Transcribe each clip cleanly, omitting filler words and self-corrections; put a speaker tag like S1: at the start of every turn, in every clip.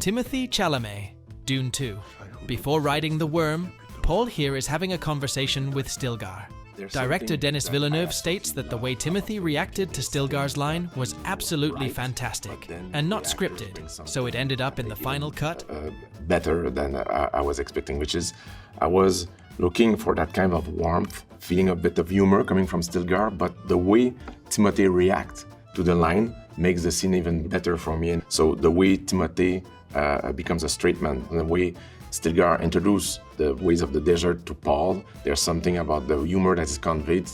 S1: Timothée Chalamet, Dune 2. Before riding the worm, Paul here is having a conversation with Stilgar. Director Denis Villeneuve states that the way Timothée reacted to Stilgar's line was absolutely fantastic and not scripted, so it ended up in the final cut.
S2: Better than I was expecting, which is I was looking for that kind of warmth, feeling a bit of humor coming from Stilgar, but the way Timothée reacts to the line makes the scene even better for me. And so the way Timothée becomes a straight man, and the way Stilgar introduced the ways of the desert to Paul, there's something about the humor that is conveyed.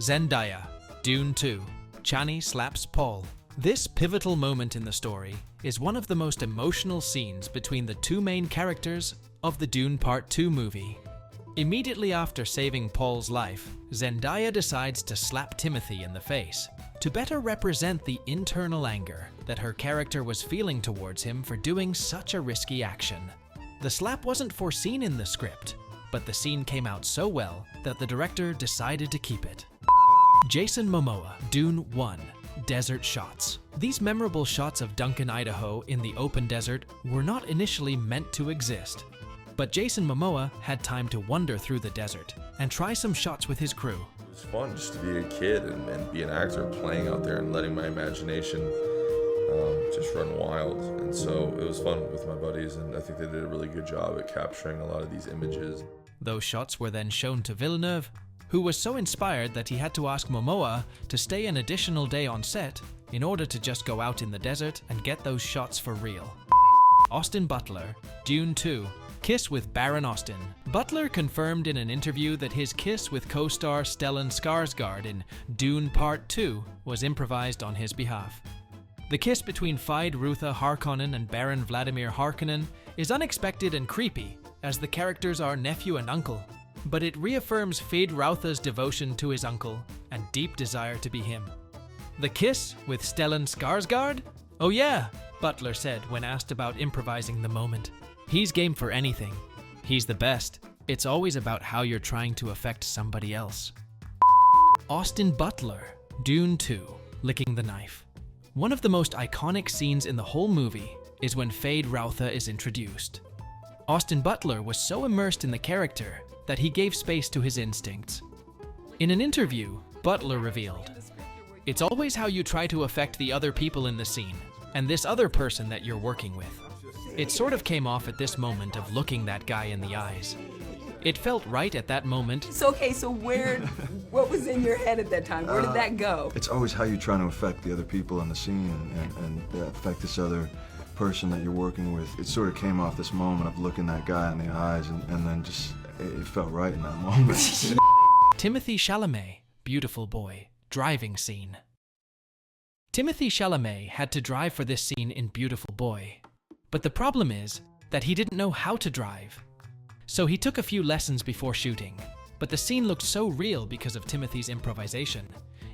S1: Zendaya, Dune 2. Chani slaps Paul. This pivotal moment in the story is one of the most emotional scenes between the two main characters of the Dune Part 2 movie. Immediately after saving Paul's life, Zendaya decides to slap Timothée in the face to better represent the internal anger that her character was feeling towards him for doing such a risky action. The slap wasn't foreseen in the script, but the scene came out so well that the director decided to keep it. Jason Momoa, Dune 1. Desert shots. These memorable shots of Duncan, Idaho in the open desert were not initially meant to exist. But Jason Momoa had time to wander through the desert and try some shots with his crew.
S3: It was fun just to be a kid and be an actor playing out there and letting my imagination just run wild. And so it was fun with my buddies, and I think they did a really good job at capturing a lot of these images.
S1: Those shots were then shown to Villeneuve, who was so inspired that he had to ask Momoa to stay an additional day on set in order to just go out in the desert and get those shots for real. Austin Butler, Dune 2. Kiss with Baron Austin. Butler confirmed in an interview that his kiss with co-star Stellan Skarsgård in Dune Part 2 was improvised on his behalf. The kiss between Feyd-Rautha Harkonnen and Baron Vladimir Harkonnen is unexpected and creepy, as the characters are nephew and uncle, but it reaffirms Feyd-Rautha's devotion to his uncle and deep desire to be him. The kiss with Stellan Skarsgård? Oh yeah, Butler said when asked about improvising the moment. He's game for anything. He's the best. It's always about how you're trying to affect somebody else. Austin Butler, Dune 2, licking the knife. One of the most iconic scenes in the whole movie is when Feyd-Rautha is introduced. Austin Butler was so immersed in the character that he gave space to his instincts. In an interview, Butler revealed, "It's always how you try to affect the other people in the scene, and this other person that you're working with. It sort of came off at this moment of looking that guy in the eyes. It felt right at that moment."
S4: So what was in your head at that time? Where did that go?
S5: It's always how you're trying to affect the other people in the scene and affect this other person that you're working with. It sort of came off this moment of looking that guy in the eyes and then just, it felt right in that moment.
S1: Timothée Chalamet, Beautiful Boy, driving scene. Timothée Chalamet had to drive for this scene in Beautiful Boy. But the problem is that he didn't know how to drive. So he took a few lessons before shooting, but the scene looked so real because of Timothée's improvisation,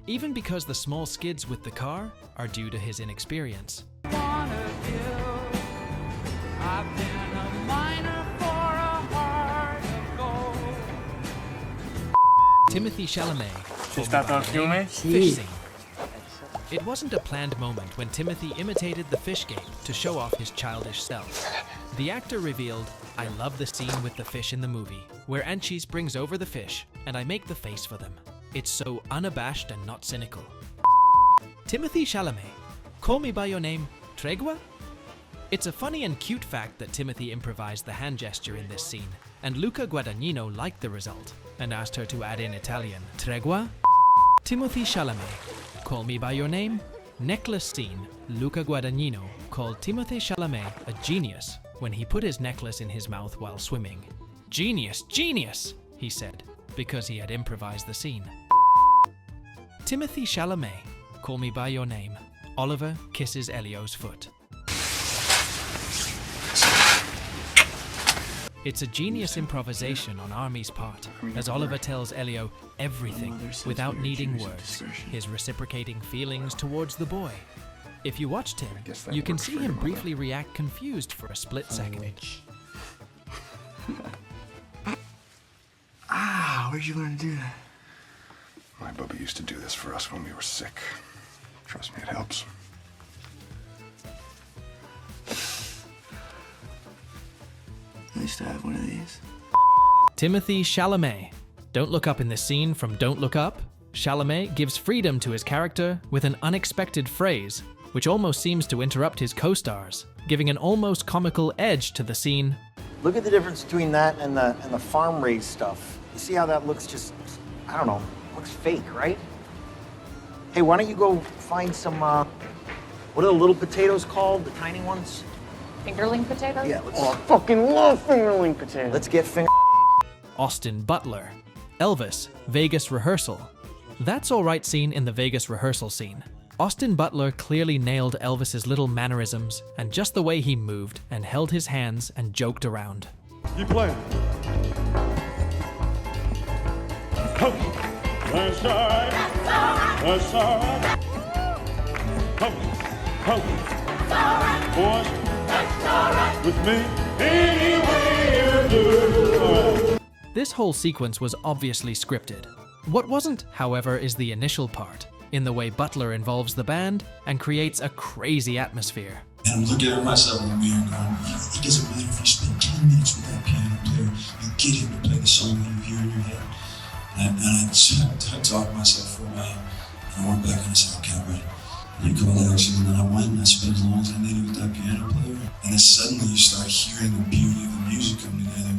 S1: even because the small skids with the car are due to his inexperience. Timothée Chalamet.
S6: Ci sta tal fiume?
S1: Fish scene. It wasn't a planned moment when Timothée imitated the fish game to show off his childish self. The actor revealed, "I love the scene with the fish in the movie, where Anchis brings over the fish, and I make the face for them. It's so unabashed and not cynical." Timothée Chalamet, Call Me By Your Name, Tregua? It's a funny and cute fact that Timothée improvised the hand gesture in this scene, and Luca Guadagnino liked the result, and asked her to add in Italian, Tregua? Timothée Chalamet, Call Me By Your Name? Necklace scene. Luca Guadagnino called Timothée Chalamet a genius when he put his necklace in his mouth while swimming. "Genius, genius," he said, because he had improvised the scene. Timothée Chalamet, Call Me By Your Name. Oliver kisses Elio's foot. It's a genius improvisation on Army's part, as Oliver tells Elio everything without needing words, his reciprocating feelings towards the boy. If you watched him, you can see him briefly react confused for a split second.
S7: Where'd you learn to do that?
S8: My Bubba used to do this for us when we were sick. Trust me, it helps.
S7: Nice to have one of these.
S1: Timothée Chalamet. Don't look up in this scene from Don't Look Up. Chalamet gives freedom to his character with an unexpected phrase, which almost seems to interrupt his co-stars, giving an almost comical edge to the scene.
S6: Look at the difference between that and the farm-raised stuff. You see how that looks just, I don't know, looks fake, right? Hey, why don't you go find some, what are the little potatoes called, the tiny ones?
S9: Fingerling potatoes?
S6: Yeah,
S10: Oh, I fucking love fingerling potatoes.
S6: let's get finger.
S1: Austin Butler. Elvis Vegas rehearsal. That's alright scene in the Vegas rehearsal scene. Austin Butler clearly nailed Elvis's little mannerisms and just the way he moved and held his hands and joked around.
S10: You playing? Oh, that's all right. That's all right. Boys, that's all right with me. Any way you do.
S1: This whole sequence was obviously scripted. What wasn't, however, is the initial part, in the way Butler involves the band and creates a crazy atmosphere.
S11: And I'm looking at myself in the mirror going, it doesn't matter if you spend 10 minutes with that piano player, you get him to play the song that you hear in your head. And I talked myself for a while, and I went back and I said, okay, I'm ready. And I called action, and then I went and I spent as long as I needed with that piano player. And then suddenly you start hearing the beauty of the music come together.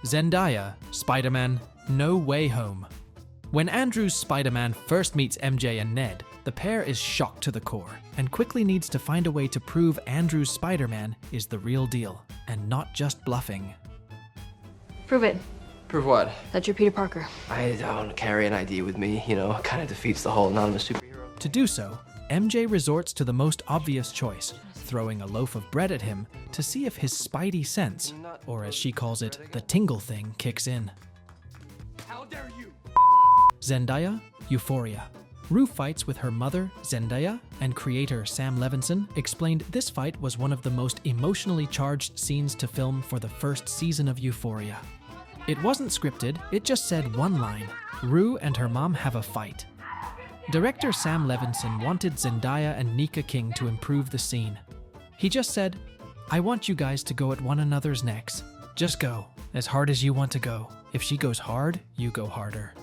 S1: Zendaya, Spider-Man, No Way Home. When Andrew's Spider-Man first meets MJ and Ned, the pair is shocked to the core and quickly needs to find a way to prove Andrew's Spider-Man is the real deal and not just bluffing.
S9: Prove it.
S12: Prove what?
S9: That you're Peter Parker.
S12: I don't carry an ID with me, you know, it kind of defeats the whole anonymous superhero.
S1: To do so, MJ resorts to the most obvious choice, throwing a loaf of bread at him to see if his spidey sense, or as she calls it, the tingle thing, kicks in.
S10: How dare you?
S1: Zendaya, Euphoria. Rue fights with her mother, Zendaya, and creator Sam Levinson explained this fight was one of the most emotionally charged scenes to film for the first season of Euphoria. It wasn't scripted, it just said one line, Rue and her mom have a fight. Director Sam Levinson wanted Zendaya and Nika King to improve the scene. He just said, I want you guys to go at one another's necks. Just go, as hard as you want to go. If she goes hard, you go harder.